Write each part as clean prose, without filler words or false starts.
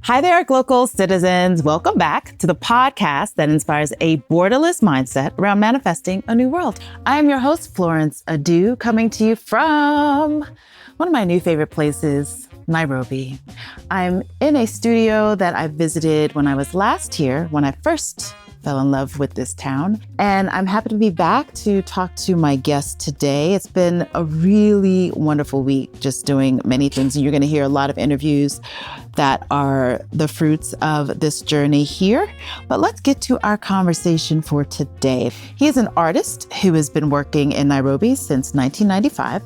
Hi there, Glocal citizens. Welcome back to the podcast that inspires a borderless mindset around manifesting a new world. I am your host, Florence Adu, coming to you from one of my new favorite places, Nairobi. I'm in a studio that I visited when I was last here, when I first fell in love with this town. And I'm happy to be back to talk to my guest today. It's been a really wonderful week, just doing many things. And you're going to hear a lot of interviews that are the fruits of this journey here. But let's get to our conversation for today. He is an artist who has been working in Nairobi since 1995.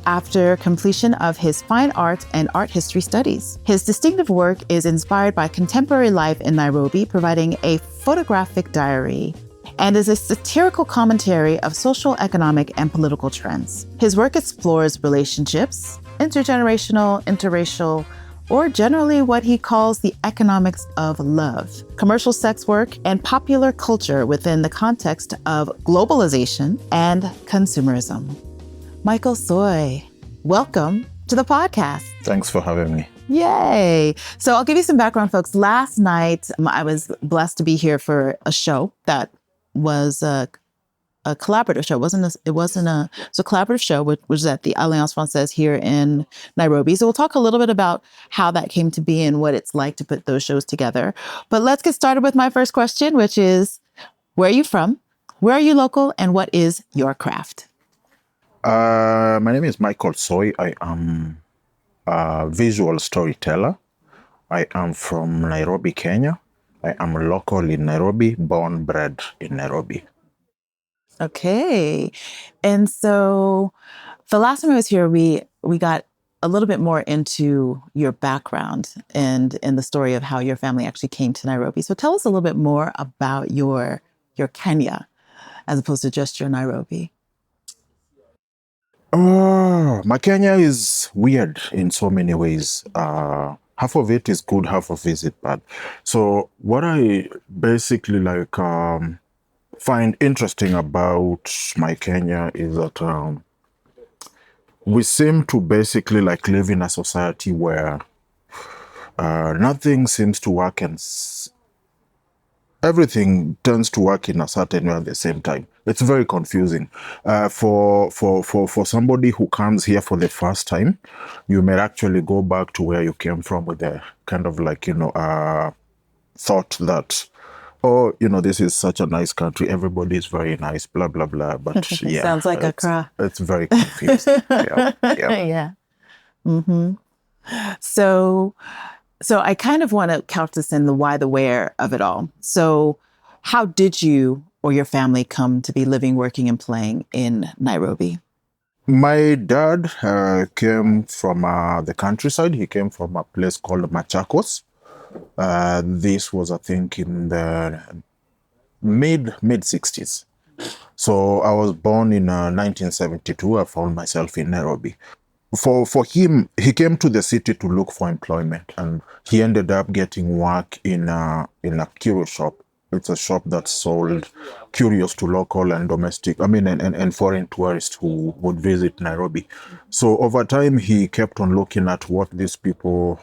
After completion of his fine art and art history studies. His distinctive work is inspired by contemporary life in Nairobi, providing a photographic diary, and is a satirical commentary of social, economic, and political trends. His work explores relationships, intergenerational, interracial, or generally what he calls the economics of love, commercial sex work, and popular culture within the context of globalization and consumerism. Michael Soy, welcome to the podcast. Thanks for having me. Yay. So I'll give you some background, folks. Last night, I was blessed to be here for a show that was a collaborative show. It was a collaborative show, which was at the Alliance Française here in Nairobi. So we'll talk a little bit about how that came to be and what it's like to put those shows together. But let's get started with my first question, which is, where are you from? Where are you local? And what is your craft? My name is Michael Soy. I am a visual storyteller. I am from Nairobi, Kenya. I am local in Nairobi, born, bred in Nairobi. Okay. And so the last time I was here, we got a little bit more into your background and the story of how your family actually came to Nairobi. So tell us a little bit more about your Kenya as opposed to just your Nairobi. My Kenya is weird in so many ways. Half of it is good, half of it is bad. So what I basically find interesting about my Kenya is that we seem to basically live in a society where nothing seems to work and everything tends to work in a certain way at the same time. It's very confusing. For somebody who comes here for the first time, you may actually go back to where you came from with a kind of thought that, this is such a nice country. Everybody is very nice, blah, blah, blah. But yeah. Sounds like Accra. It's very confusing. Yeah. Yeah. Mm-hmm. So I kind of want to couch this in the why, the where of it all. So how did you or your family come to be living, working, and playing in Nairobi? My dad came from the countryside. He came from a place called Machakos. This was, I think, in the mid-60s. So I was born in 1972. I found myself in Nairobi. For him, he came to the city to look for employment, and he ended up getting work in a curio shop. It's a shop that sold curios to local and domestic, and foreign tourists who would visit Nairobi. So over time, he kept on looking at what these people,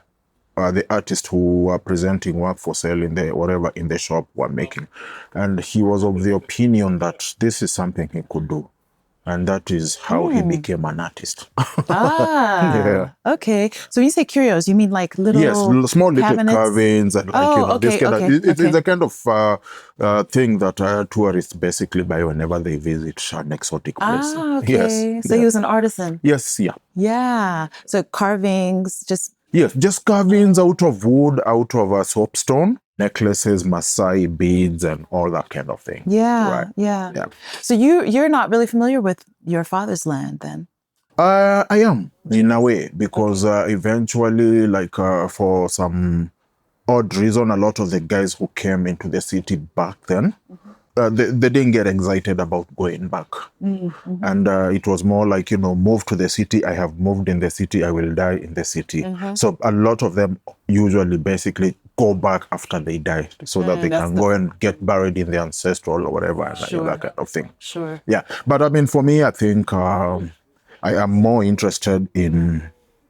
the artists who were presenting work for sale in the shop were making. And he was of the opinion that this is something he could do. And that is how he became an artist. Yeah. Okay. So when you say curios, you mean like little small little cabinets? Carvings and this kind of. It's a kind of thing that tourists basically buy whenever they visit an exotic place. Okay. Yes. So he was an artisan. Yes. Yeah. Yeah. So carvings, just carvings out of wood, out of a soapstone. Necklaces, Maasai beads, and all that kind of thing. Yeah, right. Yeah. So you're not really familiar with your father's land then? I am, in a way, because eventually, for some odd reason, a lot of the guys who came into the city back then, they didn't get excited about going back. Mm-hmm. And it was more like, move to the city. I have moved in the city. I will die in the city. Mm-hmm. So a lot of them usually basically go back after they die so that they can go and get buried in the ancestral or whatever, that kind of thing. Sure. Yeah. But for me, I think I am more interested in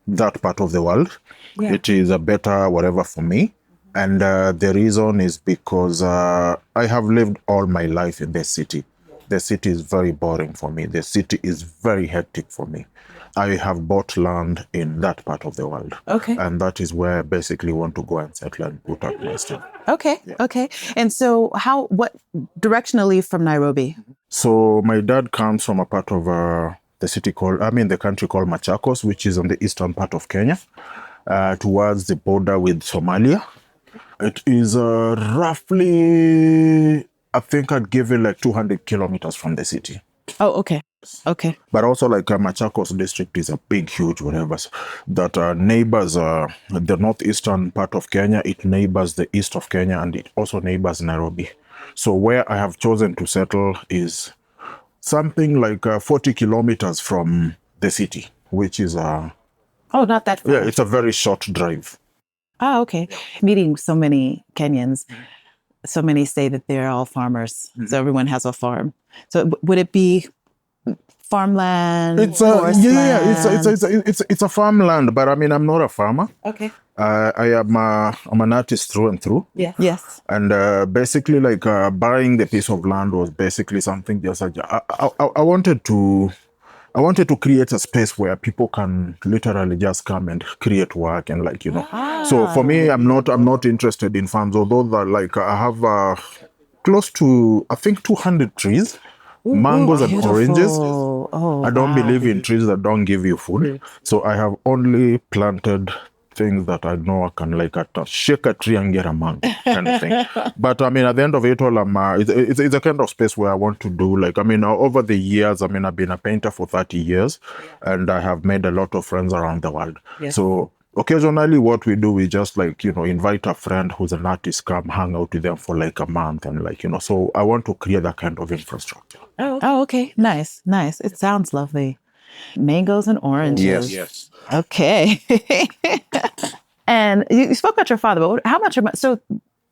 that part of the world. Yeah. It is a better whatever for me. And the reason is because I have lived all my life in the city. The city is very boring for me. The city is very hectic for me. I have bought land in that part of the world. Okay. And that is where I basically want to go and settle and put up my stuff. Okay. Okay. And so what directionally from Nairobi? So my dad comes from a part of the country called Machakos, which is on the eastern part of Kenya, towards the border with Somalia. It is roughly, I think I'd give it like 200 kilometers from the city. Oh, okay. Okay. But also like Machakos district is a big, huge whatever that neighbors the northeastern part of Kenya. It neighbors the east of Kenya, and it also neighbors Nairobi. So where I have chosen to settle is something like 40 kilometers from the city, which is Oh, not that far. yeah, it's a very short drive. Oh, okay. Meeting so many Kenyans, so many say that they're all farmers. So everyone has a farm. So would it be farmland? It's forest it's a farmland, but I mean I'm not a farmer. Okay. I'm an artist through and through. Yeah. Yes. And basically, like buying the piece of land was basically something just like I wanted to create a space where people can literally just come and create work and like So for me, I'm not interested in farms, although that like I have close to I think 200 trees, mangoes and beautiful. oranges. Oh, I don't believe in trees that don't give you food, so I have only planted things that I know I can like shake a tree and get a mango kind of thing. But I mean, at the end of it all, it's a kind of space where I want to do like, I mean, over the years, I mean, I've been a painter for 30 years and I have made a lot of friends around the world. Yes. So occasionally what we do, we just like, invite a friend who's an artist, come hang out with them for like a month and like, so I want to create that kind of infrastructure. Oh, okay. Nice. Nice. It sounds lovely. Mangoes and oranges. Yes. Okay. And you spoke about your father, but how much? So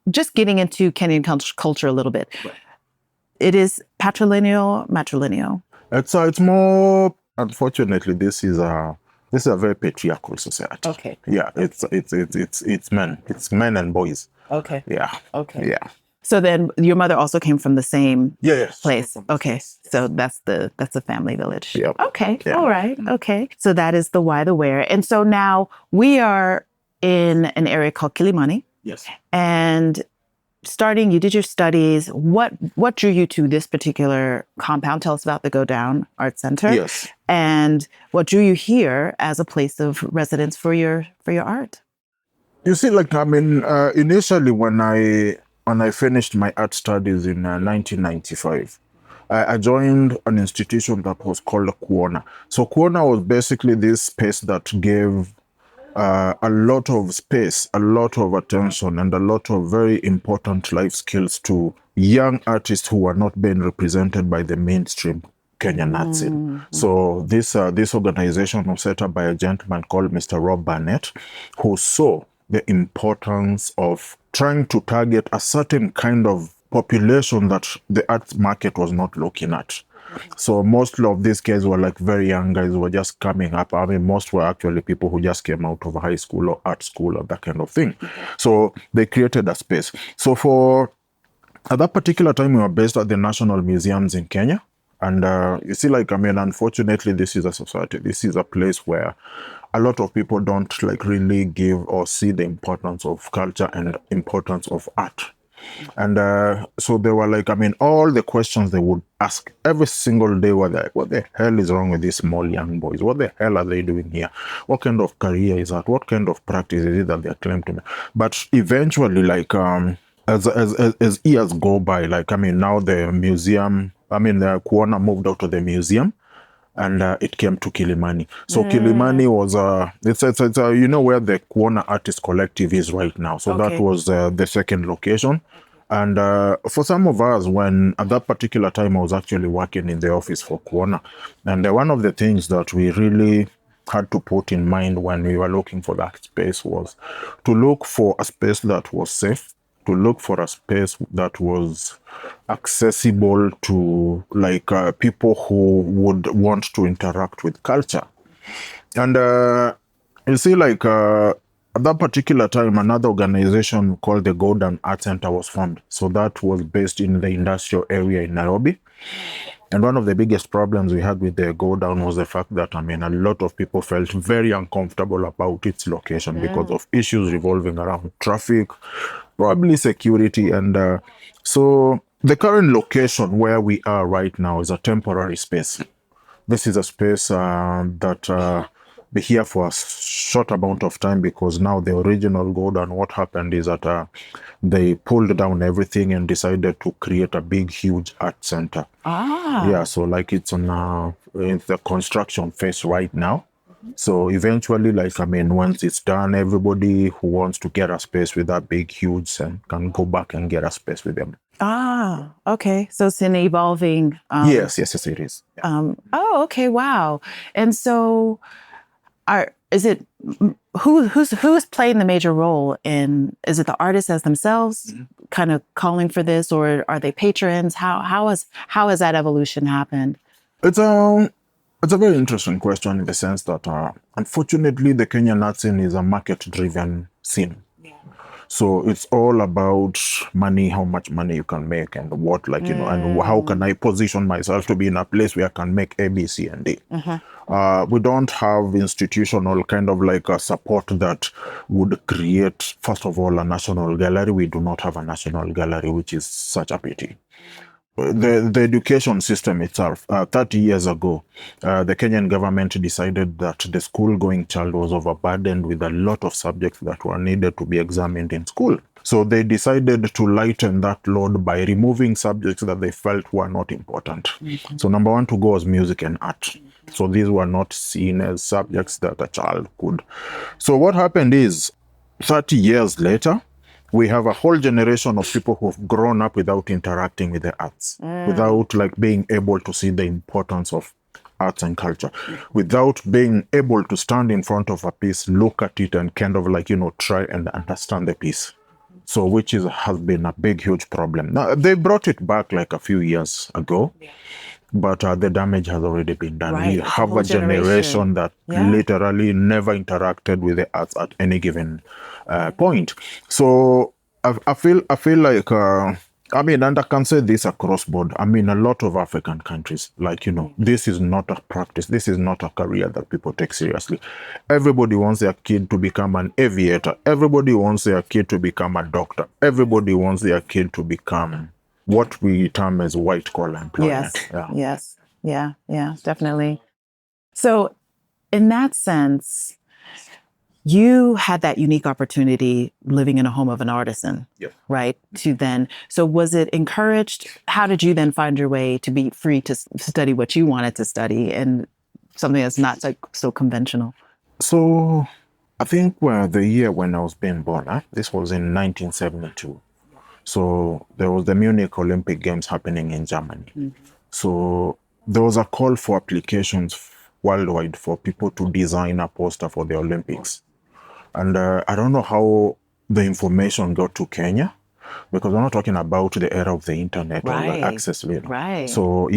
just getting into Kenyan culture a little bit. Right. It is patrilineal, matrilineal. It's more, unfortunately, this is a very patriarchal society. Okay. Yeah, it's men. It's men and boys. Okay. Yeah. Okay. Yeah. So then your mother also came from the same place. Okay. So that's the family village. Yeah. Okay. Yeah. All right. Okay. So that is the why, the where. And so now we are in an area called Kilimani. Yes. And you did your studies. What drew you to this particular compound? Tell us about the Go Down Art Center. Yes. And what drew you here as a place of residence for your art? You see, like, I mean, initially when I finished my art studies in 1995, I joined an institution that was called Kuona. So Kuona was basically this space that gave a lot of space, a lot of attention, and a lot of very important life skills to young artists who were not being represented by the mainstream Kenyan art scene. So this organization was set up by a gentleman called Mr. Rob Barnett, who saw the importance of trying to target a certain kind of population that the art market was not looking at. So most of these guys were like very young guys who were just coming up. I mean, most were actually people who just came out of high school or art school or that kind of thing. So they created a space. So at that particular time, we were based at the National Museums in Kenya. And you see, like, I mean, unfortunately, this is a society. This is a place where a lot of people don't like really give or see the importance of culture and importance of art. And so they were like, I mean, all the questions they would ask every single day were like, what the hell is wrong with these small young boys? What the hell are they doing here? What kind of career is that? What kind of practice is it that they claim to me? But eventually, like, as years go by, like, I mean, now the museum, I mean, the Kuona moved out of the museum. And it came to Kilimani. So Kilimani was it's you know where the Kuona Artist Collective is right now. So that was the second location. And for some of us, when at that particular time I was actually working in the office for Kuona, and one of the things that we really had to put in mind when we were looking for that space was to look for a space that was safe, to look for a space that was accessible to people who would want to interact with culture. And you see, at that particular time, another organization called the Golden Art Center was formed. So that was based in the industrial area in Nairobi. And one of the biggest problems we had with the Go Down was the fact that, a lot of people felt very uncomfortable about its location because of issues revolving around traffic, probably security. And so the current location where we are right now is a temporary space. This is a space that be here for a short amount of time, because now the original Go Down, what happened is that they pulled down everything and decided to create a big, huge art center. Yeah, so it's on in the construction phase right now. So eventually, once it's done, everybody who wants to get a space with that big, huge, and can go back and get a space with them. Okay. So it's an evolving. Yes, it is. Yeah. Okay. Wow. And so, who's playing the major role in? Is it the artists as themselves, kind of calling for this, or are they patrons? How has that evolution happened? It's a very interesting question in the sense that unfortunately the Kenyan art scene is a market-driven scene. So it's all about money, how much money you can make, and what, and how can I position myself to be in a place where I can make A, B, C, and D. We don't have institutional kind of a support that would create, first of all, a national gallery. We do not have a national gallery, which is such a pity. The education system itself, 30 years ago, the Kenyan government decided that the school-going child was overburdened with a lot of subjects that were needed to be examined in school. So they decided to lighten that load by removing subjects that they felt were not important. So number one to go was music and art. So these were not seen as subjects that a child could. So what happened is, 30 years later, we have a whole generation of people who've grown up without interacting with the arts, without being able to see the importance of arts and culture, without being able to stand in front of a piece, look at it, and kind of try and understand the piece. So which has been a big, huge problem. Now, they brought it back a few years ago, but the damage has already been done. Right. We have a generation that literally never interacted with the arts at any given point. So I feel like, and I can say this across board. A lot of African countries, this is not a practice. This is not a career that people take seriously. Everybody wants their kid to become an aviator. Everybody wants their kid to become a doctor. Everybody wants their kid to become what we term as white-collar employment. Yes. Yeah, definitely. So in that sense, you had that unique opportunity living in a home of an artisan, right? So was it encouraged? How did you then find your way to be free to study what you wanted to study and something that's not so conventional? So I think the year when I was being born, this was in 1972. So there was the Munich Olympic Games happening in Germany. So there was a call for applications worldwide for people to design a poster for the Olympics. And I don't know how the information got to Kenya, because we're not talking about the era of the internet or the access. Right. So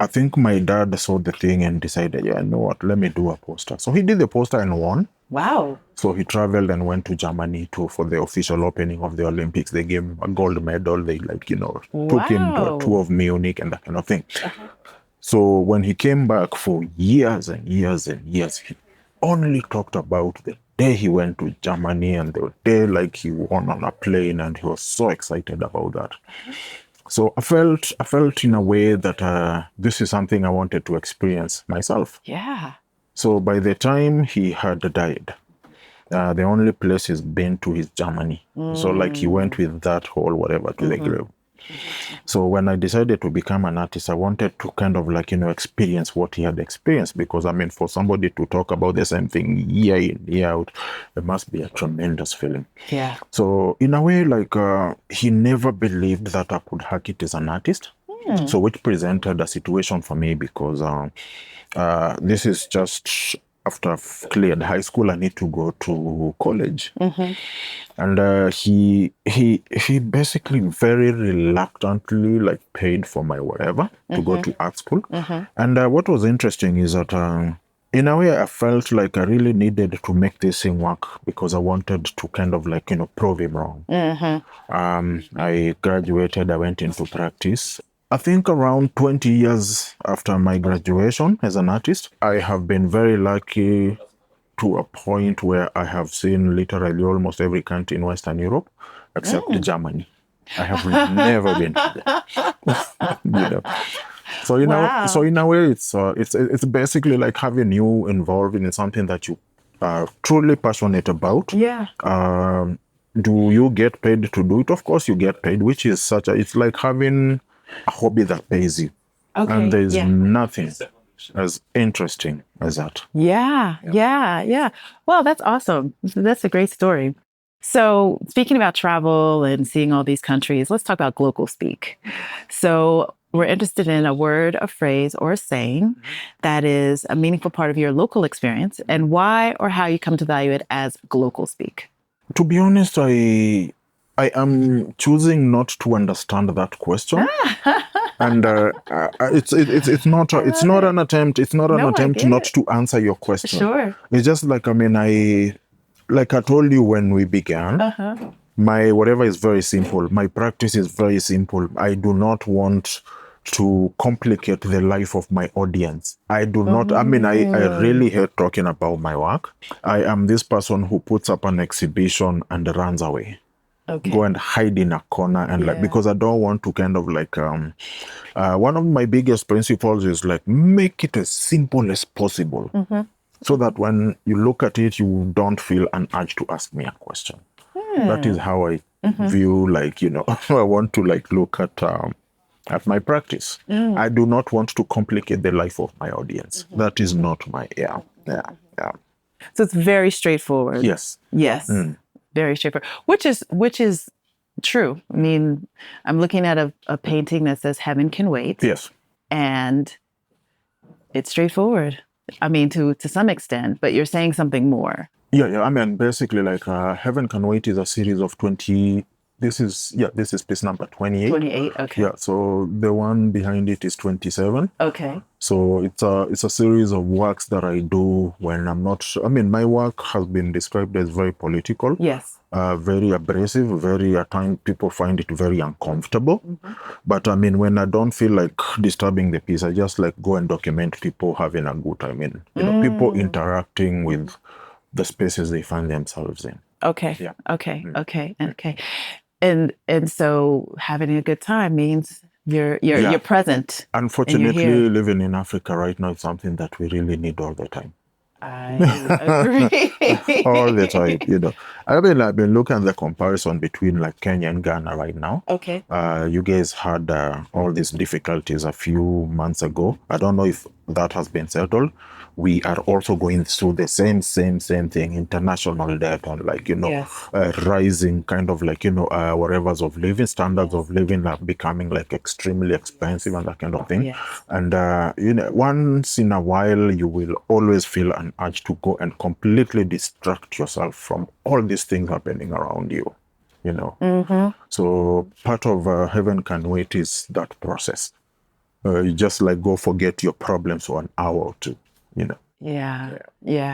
I think my dad saw the thing and decided, you know what, let me do a poster. So he did the poster and won. Wow. So he traveled and went to Germany for the official opening of the Olympics. They gave him a gold medal. They took him to a tour of Munich and that kind of thing. So when he came back for years and years and years, he only talked about the day he went to Germany and the day he won on a plane, and he was so excited about that. So I felt in a way that this is something I wanted to experience myself. Yeah. So by the time he had died, the only place he's been to is Germany. So he went with that whole whatever to the grave. So when I decided to become an artist, I wanted to kind of experience what he had experienced, because for somebody to talk about the same thing year in, year out, it must be a tremendous feeling. Yeah. So in a way, he never believed that I could hack it as an artist. So which presented a situation for me, because this is just after I've cleared high school, I need to go to college. And he basically very reluctantly like paid for my whatever to go to art school. And what was interesting is that in a way I felt like I really needed to make this thing work because I wanted to kind of like, prove him wrong. I graduated, I went into practice. I think around 20 years after my graduation as an artist, I have been very lucky to a point where I have seen literally almost every country in Western Europe except Germany. I have never been to there. So in a way, it's basically like having you involved in something that you are truly passionate about. Yeah. Do you get paid to do it? Of course, you get paid, which is it's like having a hobby that pays you. Okay. And there's nothing as interesting as that. Yeah. Well, that's awesome. That's a great story. So speaking about travel and seeing all these countries, let's talk about Glocal speak. So we're interested in a word, a phrase, or a saying that is a meaningful part of your local experience and why or how you come to value it as Glocal speak. To be honest, I am choosing not to understand that question. And it's not an attempt. It's not an attempt not to answer your question. Sure. It's just like like I told you when we began. My whatever is very simple. My practice is very simple. I do not want to complicate the life of my audience. I do not. I really hate talking about my work. I am this person who puts up an exhibition and runs away. Okay. Go and hide in a corner and because I don't want to kind of like one of my biggest principles is like make it as simple as possible so that when you look at it you don't feel an urge to ask me a question. That is how I view I want to like look at my practice. I do not want to complicate the life of my audience. That is not my yeah. So it's very straightforward. Yes. Very straightforward, which is true. I mean, I'm looking at a painting that says "Heaven Can Wait." Yes, and it's straightforward. I mean, to some extent, but you're saying something more. Yeah. I mean, basically, like Heaven Can Wait is a series of 20. This is piece number 28. 28. Okay. Yeah. So the one behind it is 27. Okay. So it's a series of works that I do when I'm not. I mean, my work has been described as very political. Yes. Very abrasive. Very at times people find it very uncomfortable. But I mean, when I don't feel like disturbing the piece, I just like go and document people having a good time. People interacting with the spaces they find themselves in. Okay. Yeah. Okay. And so having a good time means you're present. Unfortunately, living in Africa right now is something that we really need all the time. I agree. All the time, I've been looking at the comparison between like Kenya and Ghana right now. Okay. You guys had all these difficulties a few months ago. I don't know if that has been settled. We are also going through the same thing, international debt and rising kind of like, whatever's of living, standards of living are becoming like extremely expensive and that kind of thing. Yes. And, once in a while, you will always feel an urge to go and completely distract yourself from all these things happening around you, So part of Heaven Can Wait is that process. You just like go forget your problems for an hour or two. Yeah.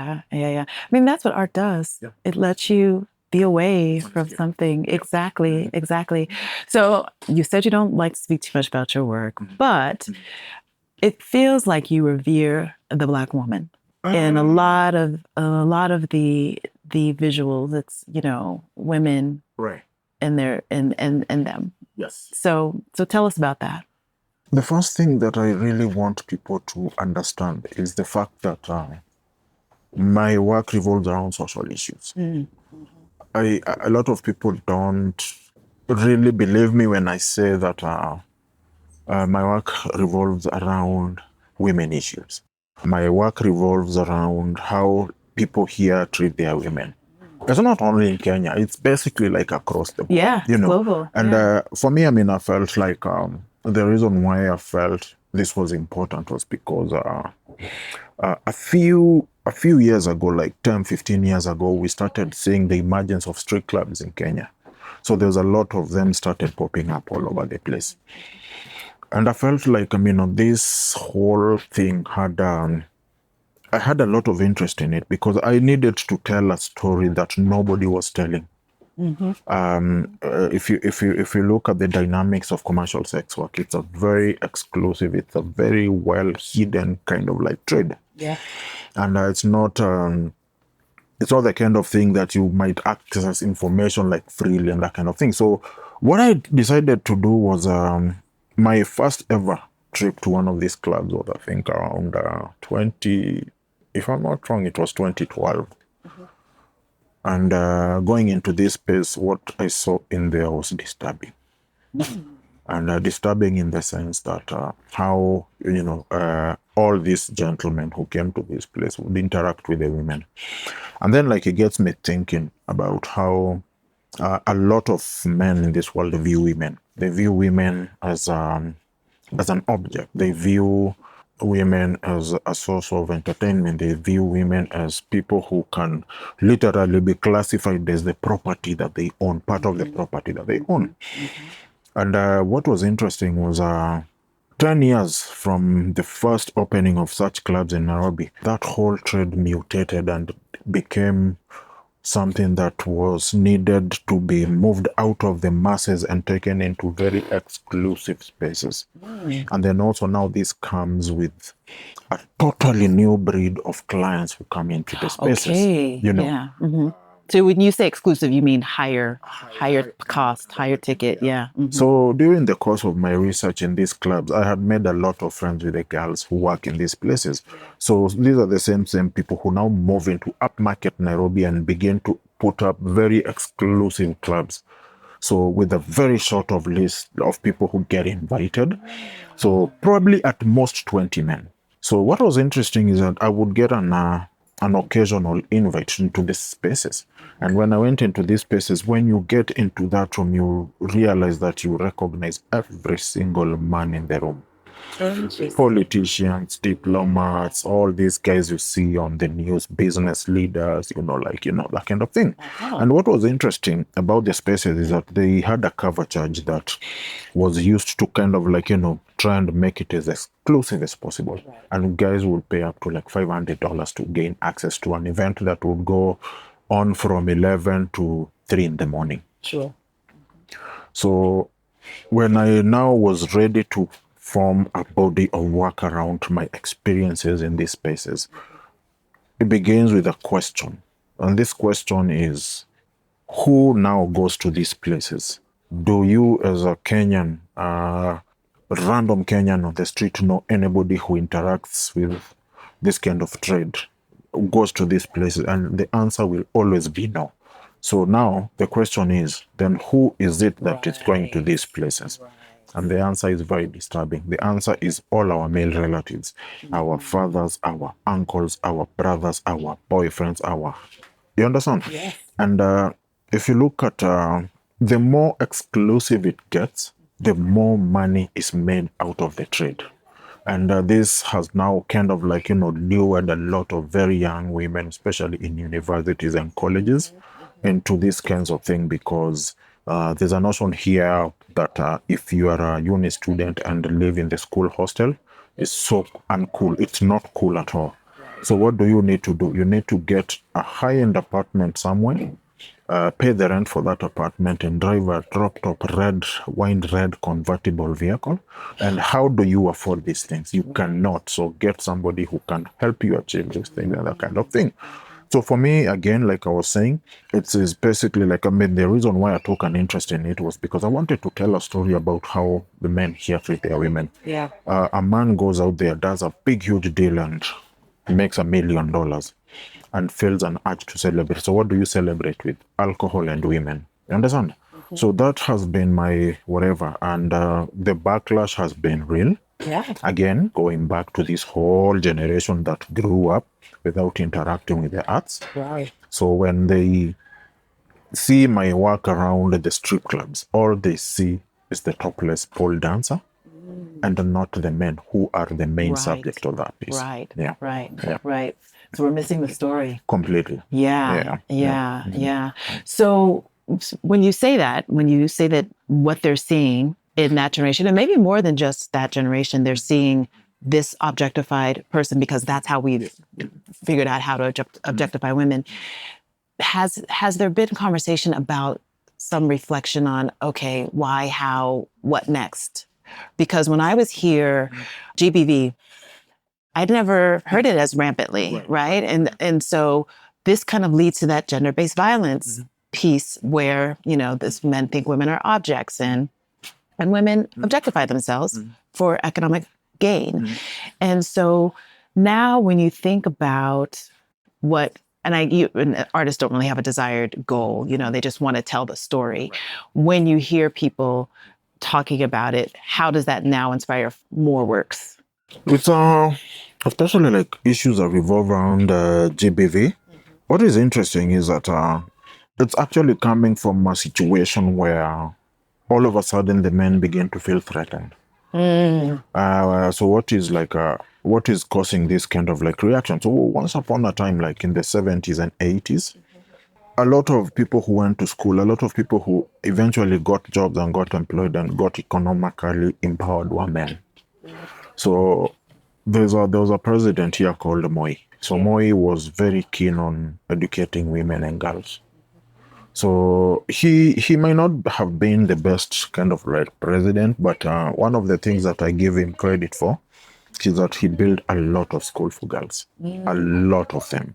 I mean, that's what art does. Yeah. It lets you be away from something. Exactly. So you said you don't like to speak too much about your work, but it feels like you revere the Black woman in a lot of the visuals. It's women, right, and them. Yes. So tell us about that. The first thing that I really want people to understand is the fact that my work revolves around social issues. A lot of people don't really believe me when I say that my work revolves around women issues. My work revolves around how people here treat their women. It's not only in Kenya, it's basically like across the board. Yeah, global. And for me, I felt like the reason why I felt this was important was because A few years ago, like 10, 15 years ago, we started seeing the emergence of street clubs in Kenya. So there's a lot of them started popping up all over the place. And I felt like, this whole thing I had a lot of interest in it because I needed to tell a story that nobody was telling. If you look at the dynamics of commercial sex work, it's a very exclusive, it's a very well hidden kind of like trade. Yeah. And it's not the kind of thing that you might access information like freely and that kind of thing. So what I decided to do was my first ever trip to one of these clubs was, I think, around 20, if I'm not wrong, it was 2012. And going into this space, what I saw in there was disturbing. And disturbing in the sense that how, all these gentlemen who came to this place would interact with the women. And then, like, it gets me thinking about how a lot of men in this world view women. They view women as an object. They view women as a source of entertainment. They view women as people who can literally be classified as the property that they own, part of the property that they own. And what was interesting was 10 years from the first opening of such clubs in Nairobi, that whole trade mutated and became something that was needed to be moved out of the masses and taken into very exclusive spaces. And then also now this comes with a totally new breed of clients who come into the spaces. Okay. Yeah. So when you say exclusive, you mean higher cost, higher ticket. Yeah. So during the course of my research in these clubs, I had made a lot of friends with the girls who work in these places. So these are the same people who now move into upmarket Nairobi and begin to put up very exclusive clubs. So with a very short of list of people who get invited. So probably at most 20 men. So what was interesting is that I would get an occasional invite into these spaces. And when I went into these spaces, when you get into that room, you realize that you recognize every single man in the room. Politicians, diplomats, all these guys you see on the news, business leaders, that kind of thing. And what was interesting about the spaces is that they had a cover charge that was used to kind of try and make it as exclusive as possible. And guys would pay up to like $500 to gain access to an event that would go on from 11 to 3 in the morning. Sure. So when I now was ready to form a body of work around my experiences in these spaces, it begins with a question. And this question is, who now goes to these places? Do you, as a Kenyan, random Kenyan on the street, know anybody who interacts with this kind of trade, who goes to these places? And the answer will always be no. So now the question is, then who is it that is going to these places? And the answer is very disturbing. The answer is all our male relatives, our fathers, our uncles, our brothers, our boyfriends, you understand? Yes. And if you look at the more exclusive it gets, the more money is made out of the trade. And this has now kind of lured a lot of very young women, especially in universities and colleges, into these kinds of things because there's a notion here that if you are a uni student and live in the school hostel, it's so uncool. It's not cool at all. So what do you need to do? You need to get a high-end apartment somewhere, pay the rent for that apartment, and drive a drop-top wine red convertible vehicle. And how do you afford these things? You cannot. So get somebody who can help you achieve these things and that kind of thing. So for me, again, like I was saying, it is basically the reason why I took an interest in it was because I wanted to tell a story about how the men here treat their women. Yeah. A man goes out there, does a big, huge deal and makes $1 million and feels an urge to celebrate. So what do you celebrate with? Alcohol and women. You understand? So that has been my whatever. And the backlash has been real. Yeah. Again, going back to this whole generation that grew up without interacting with the arts. Right. So when they see my work around the strip clubs, all they see is the topless pole dancer and not the men who are the main Right. subject of that piece. Right. Yeah. Right. Yeah. Right. So we're missing the story. Completely. Yeah. Yeah. Yeah. So when you say that, what they're seeing in that generation, and maybe more than just that generation, they're seeing this objectified person because that's how we figured out how to objectify women. Has there been conversation about some reflection on, okay, why, how, what next? Because when I was here, GBV, I'd never heard it as rampantly, right? And so this kind of leads to that gender-based violence piece where, this men think women are objects and women objectify themselves for economic gain. And so now when you think about what, and artists don't really have a desired goal, they just want to tell the story. When you hear people talking about it, how does that now inspire more works? It's especially like issues that revolve around GBV. What is interesting is that it's actually coming from a situation where all of a sudden the men begin to feel threatened. So what is causing this kind of like reaction? So once upon a time, like in the 70s and 80s, a lot of people who went to school, a lot of people who eventually got jobs and got employed and got economically empowered were men. So there was a president here called Moi. So Moi was very keen on educating women and girls. So he might not have been the best kind of like president, but one of the things that I give him credit for is that he built a lot of school for girls, a lot of them.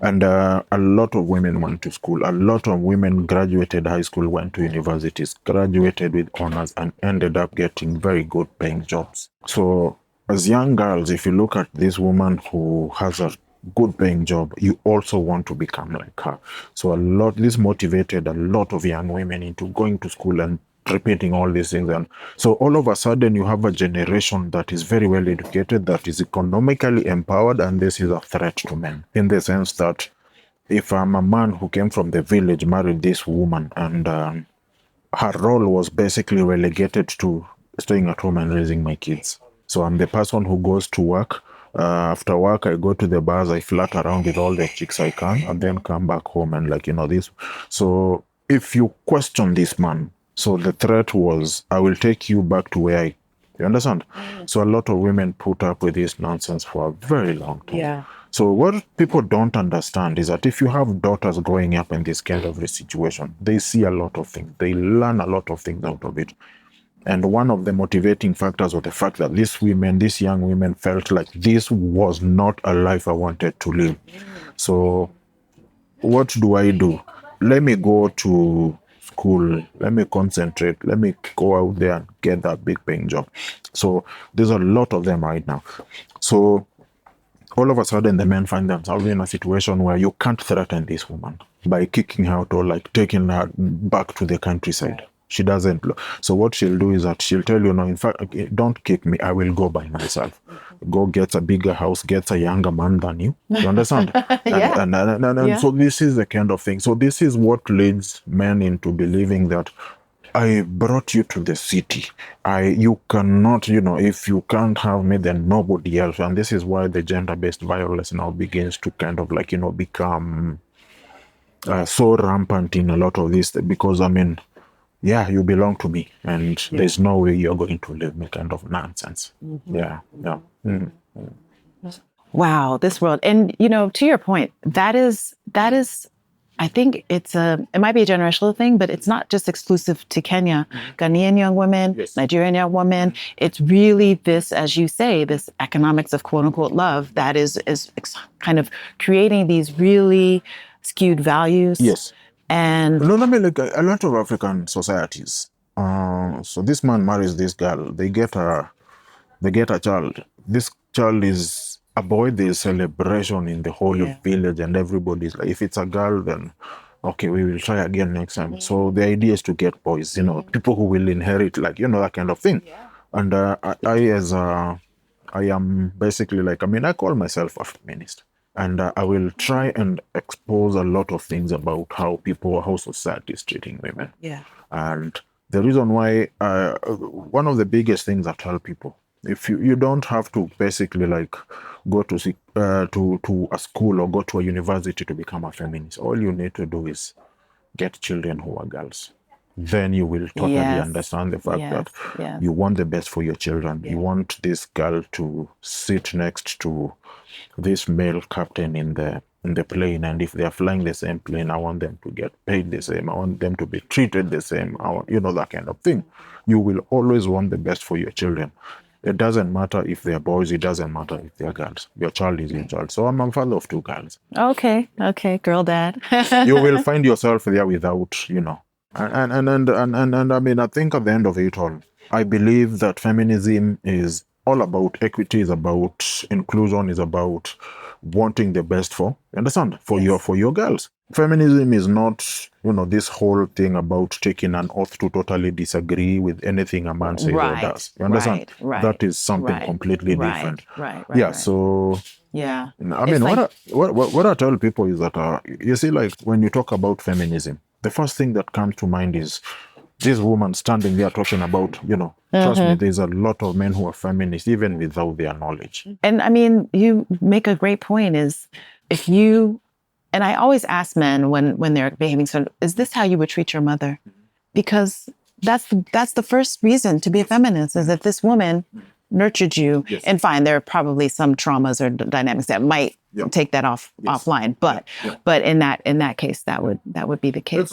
And a lot of women went to school. A lot of women graduated high school, went to universities, graduated with honors, and ended up getting very good paying jobs. So as young girls, if you look at this woman who has a good paying job, you also want to become like her. So this motivated a lot of young women into going to school and repeating all these things. And so all of a sudden you have a generation that is very well educated, that is economically empowered, and this is a threat to men in the sense that if I'm a man who came from the village, married this woman, and her role was basically relegated to staying at home and raising my kids. So I'm the person who goes to work. After work, I go to the bars, I flirt around with all the chicks I can, and then come back home and this. So if you question this man, so the threat was, I will take you back to where you understand? So a lot of women put up with this nonsense for a very long time. Yeah. So what people don't understand is that if you have daughters growing up in this kind of a situation, they see a lot of things. They learn a lot of things out of it. And one of the motivating factors was the fact that these young women felt like this was not a life I wanted to live. So what do? Let me go to school. Let me concentrate. Let me go out there and get that big paying job. So there's a lot of them right now. So all of a sudden the men find themselves in a situation where you can't threaten this woman by kicking her out or like taking her back to the countryside. She doesn't. So what she'll do is that she'll tell you, no, in fact, don't kick me. I will go by myself. Go get a bigger house, get a younger man than you. You understand? Yeah. And so this is the kind of thing. So this is what leads men into believing that I brought you to the city. You cannot, if you can't have me, then nobody else. And this is why the gender-based violence now begins to kind of like, become so rampant in a lot of this, because you belong to me, and there's no way you're going to leave me kind of nonsense. Wow, this world. And, to your point, that is, I think it might be a generational thing, but it's not just exclusive to Kenya. Ghanaian young women, Nigerian young women. It's really this, as you say, this economics of quote unquote love that is kind of creating these really skewed values. Yes. And no, like a lot of African societies. So this man marries this girl. They get a child. This child is a boy. There's celebration in the whole village, and everybody's like, if it's a girl, then okay, we will try again next time. So the idea is to get boys, people who will inherit, like, that kind of thing. And I am basically like, I call myself a feminist. And I will try and expose a lot of things about how society is treating women. Yeah. And The reason why, one of the biggest things I tell people, if you don't have to basically like go to a school or go to a university to become a feminist. All you need to do is get children who are girls. Then you will totally Yes. understand the fact that Yes. you want the best for your children. You want this girl to sit next to this male captain in the plane, and if they are flying the same plane, I want them to get paid the same. I want them to be treated the same. That kind of thing. You will always want the best for your children. It doesn't matter if they're boys. It doesn't matter if they're girls. Your child is your child. So I'm a father of two girls. Okay, girl dad. You will find yourself there without, and I mean, I think at the end of it all, I believe that feminism is all about equity, is about inclusion, is about wanting the best for, you understand, for your girls. Feminism is not, this whole thing about taking an oath to totally disagree with anything a man says or does. You understand? Right. That is something completely different. Right. Yeah. So yeah. I mean, what I tell people is that you see, like when you talk about feminism, the first thing that comes to mind is this woman standing there talking about, trust me, there's a lot of men who are feminists even without their knowledge. And I mean, you make a great point is if you, and I always ask men when they're behaving, so is this how you would treat your mother? Because that's the first reason to be a feminist is that this woman nurtured you. Yes. And fine, there are probably some traumas or dynamics that might take that offline. But in that case, that would be the case.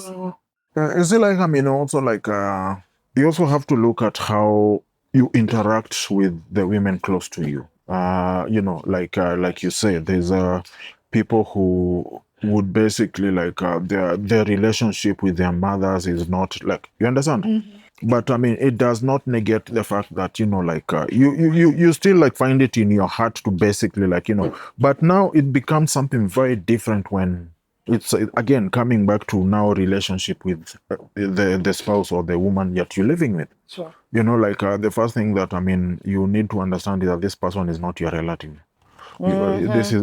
Is it like, I mean, also like you also have to look at how you interact with the women close to you. Like you say, there's people who would basically like their relationship with their mothers is not like, you understand? Mm-hmm. But I mean, it does not negate the fact that, you still like find it in your heart to basically like, but now it becomes something very different when it's again coming back to now relationship with the spouse or the woman that you're living with. Sure. The first thing that, I mean, you need to understand is that this person is not your relative.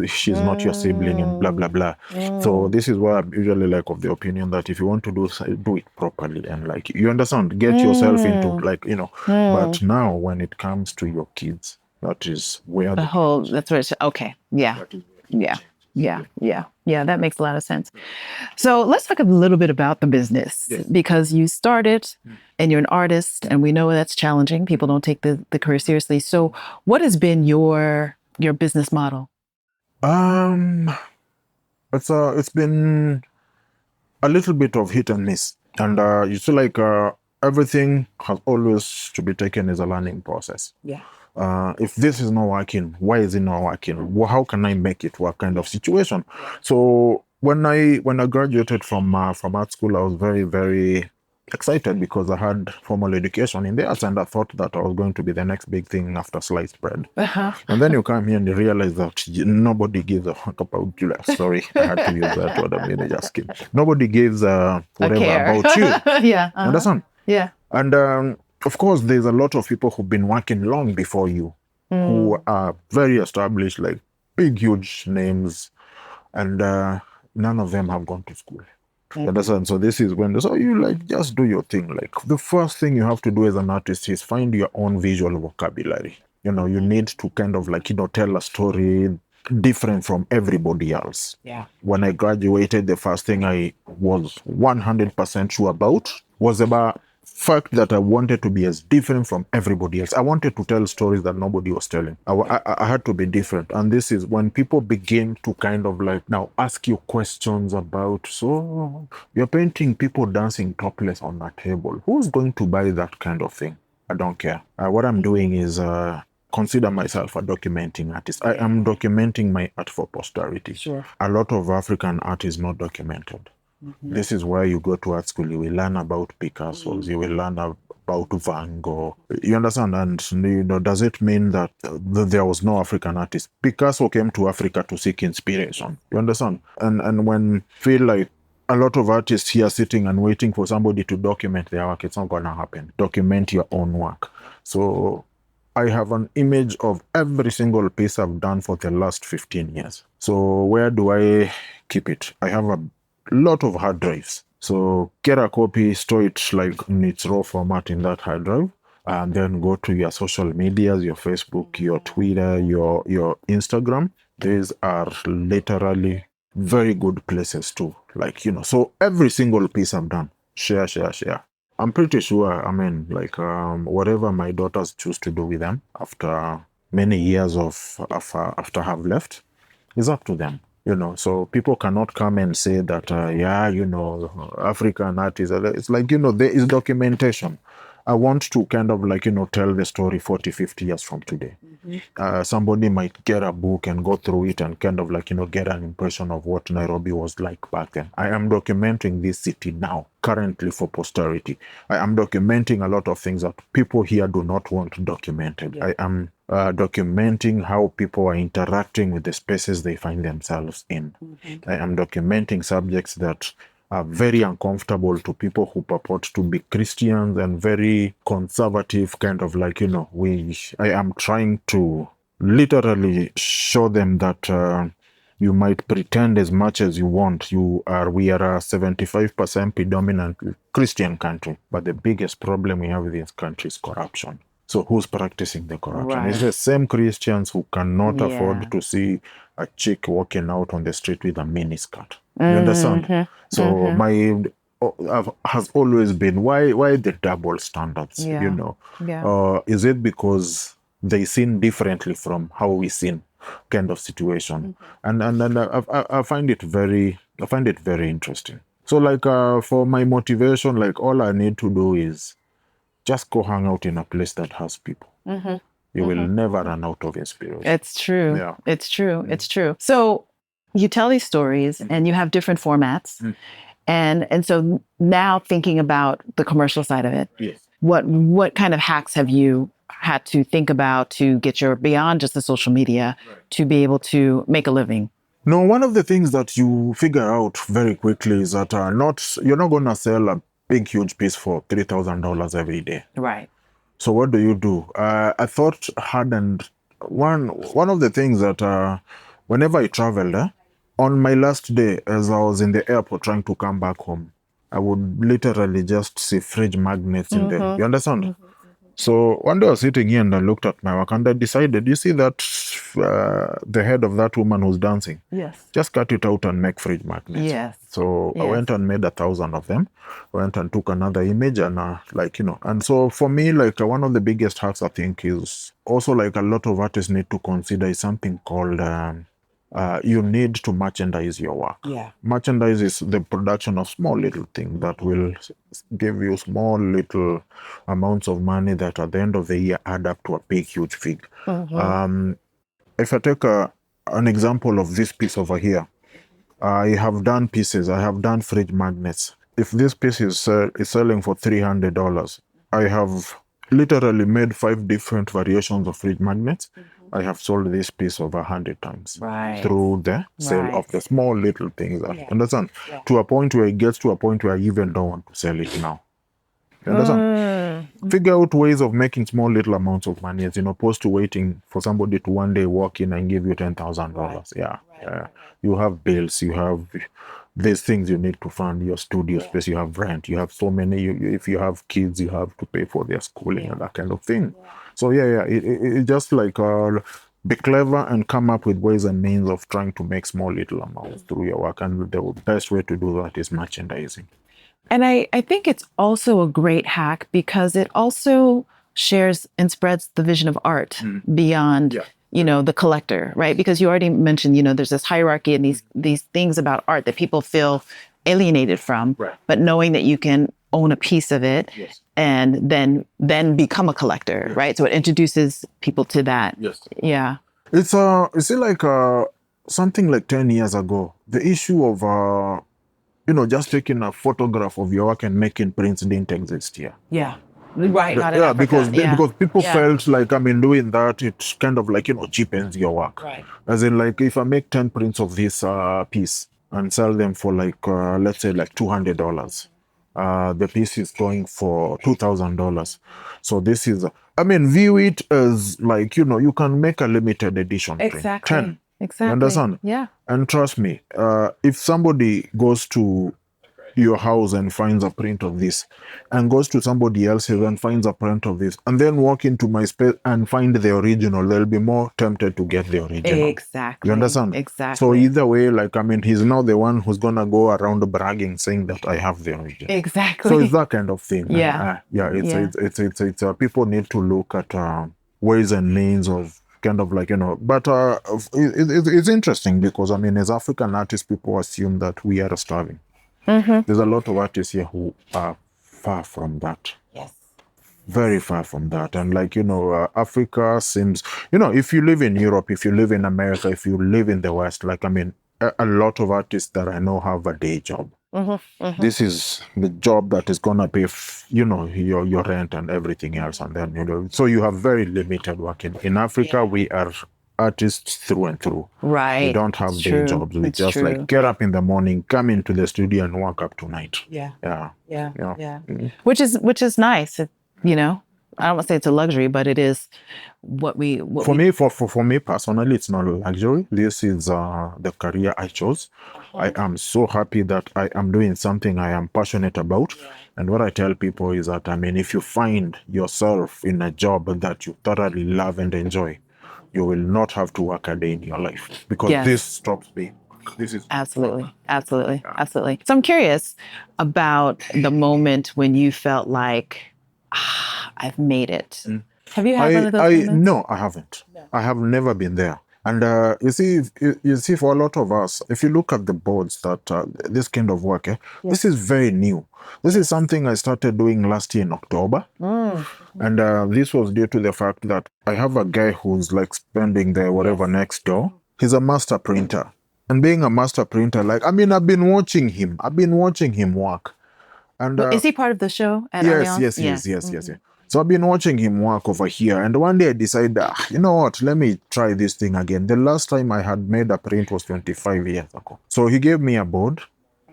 She's not your sibling and blah blah blah. So this is why I'm usually like of the opinion that if you want to do it properly and like, you understand, get yourself into like, but now when it comes to your kids, that is where that's where it's okay. Yeah. That makes a lot of sense. So let's talk a little bit about the business because you started and you're an artist and we know that's challenging. People don't take the career seriously. So what has been your business model? It's been a little bit of hit and miss. And you see like everything has always to be taken as a learning process. Yeah. If this is not working, why is it not working? How can I make it work kind of situation? So when I graduated from art school, I was very, very excited because I had formal education in the arts and I thought that I was going to be the next big thing after sliced bread. Uh-huh. And then you come here and you realize that nobody gives a fuck about you. Sorry, I had to use that word. I mean, just kidding. Nobody gives whatever about you. Yeah. Uh-huh. Understand? Yeah. And of course, there's a lot of people who've been working long before you, who are very established, like big, huge names, and none of them have gone to school. Mm-hmm. Understand? So this is when you like just do your thing. Like the first thing you have to do as an artist is find your own visual vocabulary. You need to kind of like tell a story different from everybody else. Yeah. When I graduated, the first thing I was 100% sure about was about fact that I wanted to be as different from everybody else. I wanted to tell stories that nobody was telling. I had to be different. And this is when people begin to kind of like now ask you questions about, so you're painting people dancing topless on a table. Who's going to buy that kind of thing? I don't care. What I'm doing is consider myself a documenting artist. I am documenting my art for posterity. Sure. A lot of African art is not documented. Mm-hmm. This is where you go to art school, you will learn about Picasso's, you will learn about Van Gogh. You understand? And does it mean that there was no African artist? Picasso came to Africa to seek inspiration. You understand? And when feel like a lot of artists here sitting and waiting for somebody to document their work, it's not gonna happen. Document your own work. So I have an image of every single piece I've done for the last 15 years. So where do I keep it? I have a lot of hard drives. So get a copy, store it like in its raw format in that hard drive, and then go to your social medias, your Facebook, your Twitter, your Instagram. These are literally very good places too. Like, so every single piece I've done, share, share, share. I'm pretty sure, I mean, like, whatever my daughters choose to do with them after many years after I've left, is up to them. So people cannot come and say that, African art is, it's like, there is documentation. I want to kind of like, tell the story 40, 50 years from today. Somebody might get a book and go through it and kind of like, get an impression of what Nairobi was like back then. I am documenting this city now, currently for posterity. I am documenting a lot of things that people here do not want documented. I am documenting how people are interacting with the spaces they find themselves in. I am documenting subjects that are very uncomfortable to people who purport to be Christians and very conservative, kind of like, I am trying to literally show them that you might pretend as much as you want. We are a 75% predominant Christian country, but the biggest problem we have with this country is corruption. So who's practicing the corruption? Right. It's the same Christians who cannot afford to see a chick walking out on the street with a miniskirt. You understand? So my has always been why the double standards? Is it because they sin differently from how we sin, kind of situation? And I find it very interesting. So like for my motivation, like all I need to do is just go hang out in a place that has people. You will never run out of inspiration. It's true. Yeah. It's true. It's true. So you tell these stories and you have different formats. And so now thinking about the commercial side of it, what kind of hacks have you had to think about to get your beyond just the social media to be able to make a living? No, one of the things that you figure out very quickly is that you're not going to sell a big, huge piece for $3,000 every day. Right. So what do? I thought hard, and one of the things that whenever I traveled, on my last day, as I was in the airport trying to come back home, I would literally just see fridge magnets in there. You understand? So one day I was sitting here and I looked at my work and I decided, you see that the head of that woman who's dancing? Yes. Just cut it out and make fridge magnets. Yes. So I went and made 1,000 of them. I went and took another image and and so for me, like one of the biggest hacks I think is also like a lot of artists need to consider is something called you need to merchandise your work. Yeah. Merchandise is the production of small little things that will give you small little amounts of money that at the end of the year add up to a big, huge fig. If I take an example of this piece over here, I have done pieces. I have done fridge magnets. If this piece is selling for $300, I have literally made 5 different variations of fridge magnets. I have sold this piece over 100 times through the sale of the small little things. Understand? To a point where it gets to a point where I even don't want to sell it now. You understand? Figure out ways of making small little amounts of money as opposed to waiting for somebody to one day walk in and give you $10,000. You have bills, you have these things you need to fund, your studio space, you have rent, you have so many, if you have kids, you have to pay for their schooling and that kind of thing. So it just like be clever and come up with ways and means of trying to make small little amounts through your work. And the best way to do that is merchandising. And I think it's also a great hack because it also shares and spreads the vision of art beyond, the collector, right? Because you already mentioned, there's this hierarchy and these things about art that people feel alienated from, but knowing that you can own a piece of it and then become a collector, right? So it introduces people to that. Yeah. It's like something like 10 years ago, the issue of just taking a photograph of your work and making prints didn't exist here. Yeah. Right. Because people felt like, doing that, it kind of like, cheapens your work. Right. As in, like, if I make 10 prints of this piece and sell them for like, let's say like $200, the piece is going for $2,000. So this is, view it as like, you can make a limited edition print. 10. Exactly. You understand? Yeah. And trust me, if somebody goes to your house and finds a print of this, and goes to somebody else's and finds a print of this, and then walk into my space and find the original, they'll be more tempted to get the original. Exactly. You understand? Exactly. So either way, like, I mean, he's now the one who's gonna go around bragging, saying that I have the original. Exactly. So it's that kind of thing. Yeah. It's people need to look at ways and means of kind of like, but it's interesting because, I mean, as African artists, people assume that we are starving. There's a lot of artists here who are far from that. Yes. Very far from that. And like, Africa seems, if you live in Europe, if you live in America, if you live in the West, like, I mean, a lot of artists that I know have a day job. This is the job that is gonna pay, your rent and everything else, and then so you have very limited work. In Africa, we are artists through and through. Right. We don't have day jobs. We just like get up in the morning, come into the studio, and work up to night. Yeah. Yeah. Which is nice. I don't want to say it's a luxury, but it is what we. For me personally, it's not a luxury. This is the career I chose. I am so happy that I am doing something I am passionate about. And what I tell people is that, I mean, if you find yourself in a job that you thoroughly love and enjoy, you will not have to work a day in your life, because this stops being. This is absolutely. So I'm curious about the moment when you felt like, I've made it. Have you had one of those moments? No, I haven't. No. I have never been there. And you see, for a lot of us, if you look at the boards that this kind of work, this is very new. This is something I started doing last year in October. And this was due to the fact that I have a guy who's like spending there, whatever, next door. He's a master printer. And being a master printer, like, I mean, I've been watching him work. And is he part of the show at Yes. So I've been watching him work over here, and one day I decided, you know what, let me try this thing again. The last time I had made a print was 25 years ago. So he gave me a board,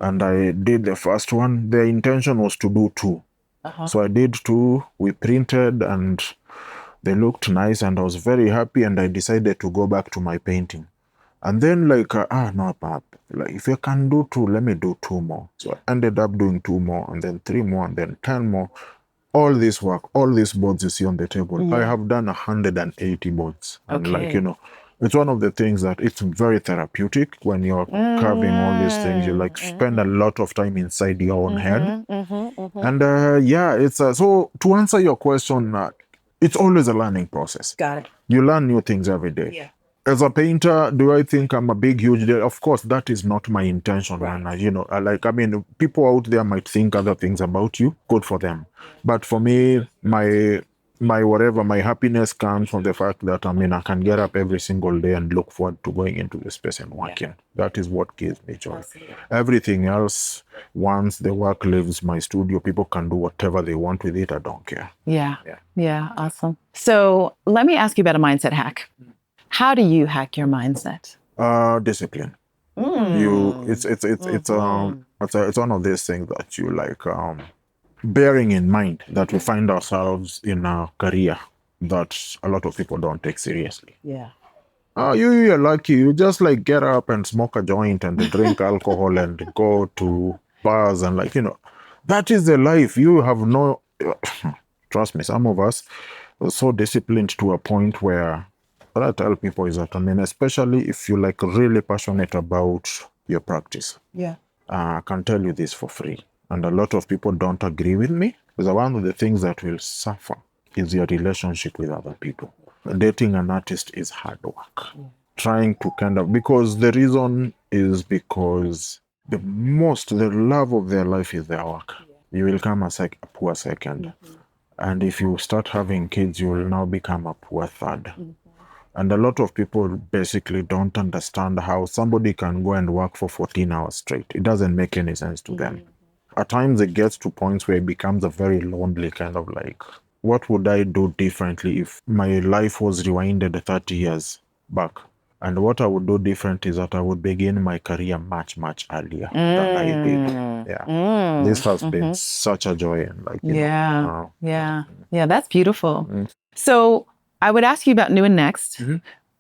and I did the first one. The intention was to do 2. So I did 2, we printed, and they looked nice, and I was very happy, and I decided to go back to my painting. And then like, no, Pap, like, if you can do 2, let me do 2 more. So I ended up doing 2 more, and then 3 more, and then 10 more. All this work, all these boards you see on the table, I have done 180 boards. And like, it's one of the things that it's very therapeutic when you're carving all these things. You like spend a lot of time inside your own head. And it's so to answer your question, it's always a learning process. Got it. You learn new things every day. Yeah. As a painter, do I think I'm a big, huge deal? Of course, that is not my intention. Right. And, like, I mean, people out there might think other things about you. Good for them. But for me, my happiness comes from the fact that, I mean, I can get up every single day and look forward to going into the space and working. Yeah. That is what gives me joy. Absolutely. Everything else, once the work leaves my studio, people can do whatever they want with it. I don't care. Yeah. Awesome. So let me ask you about a mindset hack. How do you hack your mindset? Discipline. It's one of these things that you like, bearing in mind that we find ourselves in a career that a lot of people don't take seriously. Yeah. You're lucky. You just like get up and smoke a joint and drink alcohol and go to bars and like, that is the life. You have no, trust me, some of us are so disciplined to a point where, what I tell people is that, I mean, especially if you're like really passionate about your practice. Yeah. I can tell you this for free. And a lot of people don't agree with me, because one of the things that will suffer is your relationship with other people. Dating an artist is hard work. Yeah. Trying to because the reason is because the love of their life is their work. Yeah. You will come as a poor second. And if you start having kids, you will now become a poor third. And a lot of people basically don't understand how somebody can go and work for 14 hours straight. It doesn't make any sense to them. At times it gets to points where it becomes a very lonely kind of like, what would I do differently if my life was rewinded 30 years back? And what I would do different is that I would begin my career much, much earlier than I did. Yeah. This has been such a joy. And like, Yeah, that's beautiful. So I would ask you about new and next,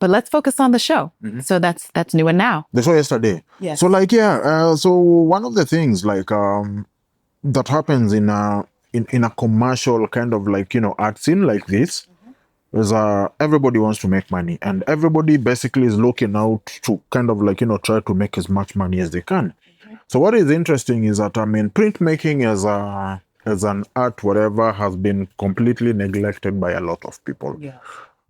But let's focus on the show. So that's new and now. The show yesterday. Yes. So like, so one of the things like that happens in a commercial kind of like, art scene like this is everybody wants to make money, and everybody basically is looking out to kind of like, try to make as much money as they can. So what is interesting is that, printmaking as an art, whatever, has been completely neglected by a lot of people. Yeah.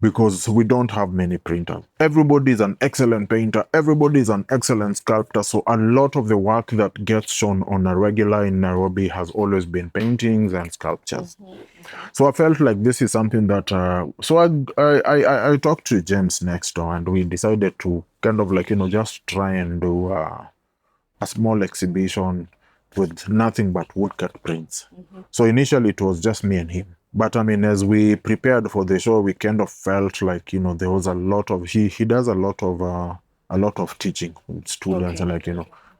Because we don't have many printers. Everybody is an excellent painter. Everybody is an excellent sculptor. So a lot of the work that gets shown on a regular in Nairobi has always been paintings and sculptures. So I felt like this is something that, so I talked to James next door, and we decided to kind of like, just try and do a small exhibition with nothing but woodcut prints. So initially it was just me and him. But as we prepared for the show, we kind of felt like, there was a lot of, he does a lot of teaching with students, and like,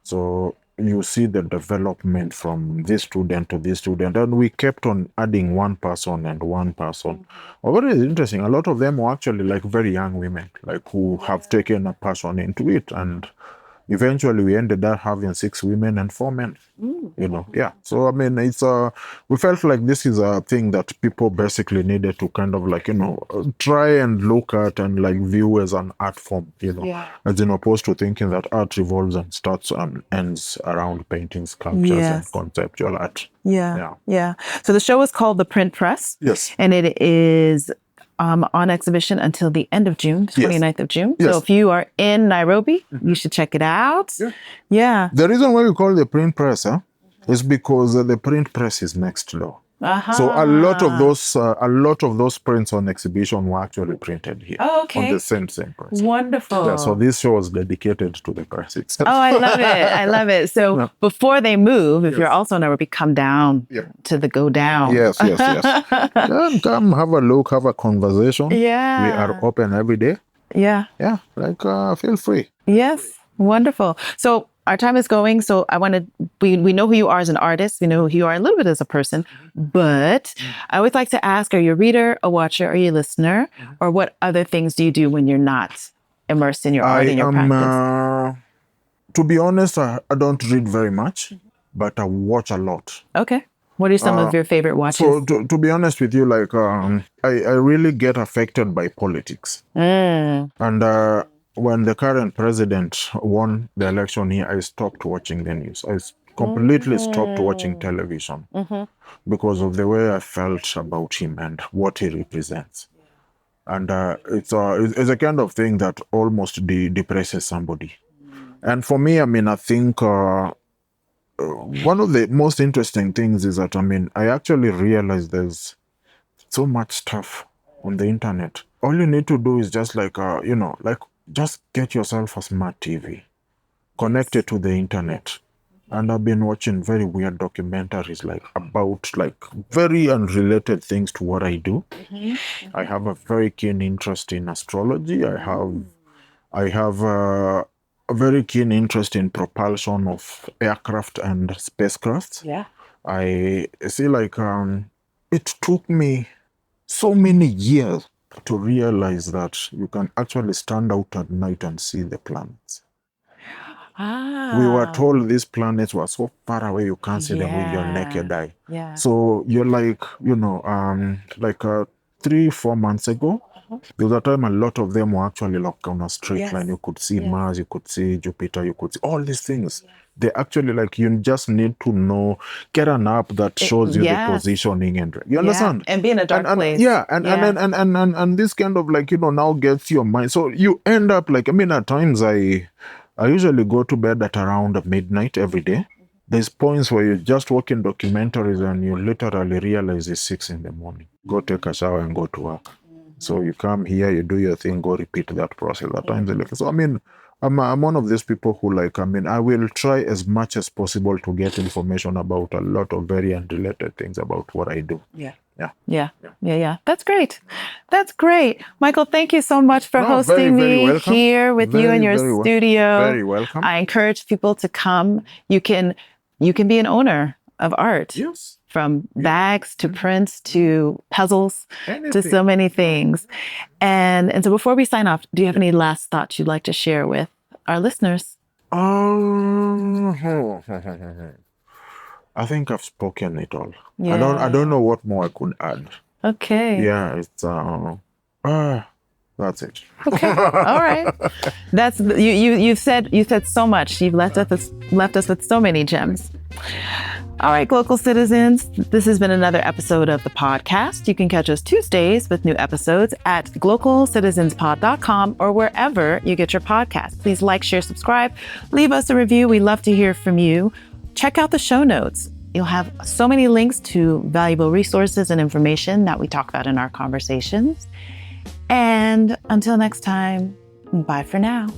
so you see the development from this student to this student, and we kept on adding one person and one person. Well, what is interesting, a lot of them were actually like very young women, like who have taken a passion into it, and eventually we ended up having 6 women and 4 men. Yeah. So it's we felt like this is a thing that people basically needed to kind of like, try and look at and like view as an art form, as opposed to thinking that art revolves and starts and ends around painting, sculptures, and conceptual art. Yeah. So the show is called The Print Press. Yes. And it is on exhibition until the end of June, 29th of June. Yes. So if you are in Nairobi, you should check it out. Yeah. The reason why we call it the print press is because the print press is next door. So a lot of those prints on exhibition were actually printed here. Oh, okay. On the same press. Wonderful. Yeah, so this show is dedicated to the press itself. Oh, I love it. I love it. So before they move, if you're also in Nairobi, come down to the Go Down. Yes. Come have a look, have a conversation. Yeah. We are open every day. Yeah. Yeah, feel free. Yes. Wonderful. So our time is going. So we know who you are as an artist. We know who you are a little bit as a person, but I always like to ask, are you a reader, a watcher, or a listener? Or what other things do you do when you're not immersed in your art and your practice? To be honest, I don't read very much, but I watch a lot. Okay. What are some of your favorite watches? So to be honest with you, like I really get affected by politics. And when the current president won the election here, I stopped watching the news. I completely stopped watching television because of the way I felt about him and what he represents. And it's a kind of thing that almost depresses somebody. And for me, I think one of the most interesting things is that, I actually realized there's so much stuff on the internet. All you need to do is just like, just get yourself a smart TV, connect it to the internet. And I've been watching very weird documentaries about very unrelated things to what I do. I have a very keen interest in astrology. I have a very keen interest in propulsion of aircraft and spacecraft. Yeah. I see it took me so many years to realize that you can actually stand out at night and see the planets. We were told these planets were so far away you can't see them with your naked eye. Yeah. So you're 3-4 months ago, there was a time a lot of them were actually on a straight line. You could see Mars, you could see Jupiter, you could see all these things. They actually you just need to get an app that shows you the positioning and you understand? And be in a dark place. And this kind of now gets your mind. So you end up at times I usually go to bed at around midnight every day. There's points where you're just watching documentaries and you literally realize it's 6 a.m. Go take a shower and go to work. So you come here, you do your thing, go repeat that process at times. So I'm one of these people who I will try as much as possible to get information about a lot of very unrelated things about what I do. Yeah. That's great. Michael, thank you so much for hosting me here with you in your studio. Very welcome. I encourage people to come. You can be an owner of art. Yes. from bags to prints to puzzles to Anything. so many things. And so before we sign off, do you have any last thoughts you'd like to share with our listeners? I think I've spoken it all. Yeah. I don't know what more I could add. Okay. Yeah, it's that's it. Okay. All right. That's you've said so much. You've left us with so many gems. All right, Glocal citizens, this has been another episode of the podcast. You can catch us Tuesdays with new episodes at glocalcitizenspod.com or wherever you get your podcasts. Please like, share, subscribe, leave us a review. We love to hear from you. Check out the show notes. You'll have so many links to valuable resources and information that we talk about in our conversations. And until next time, bye for now.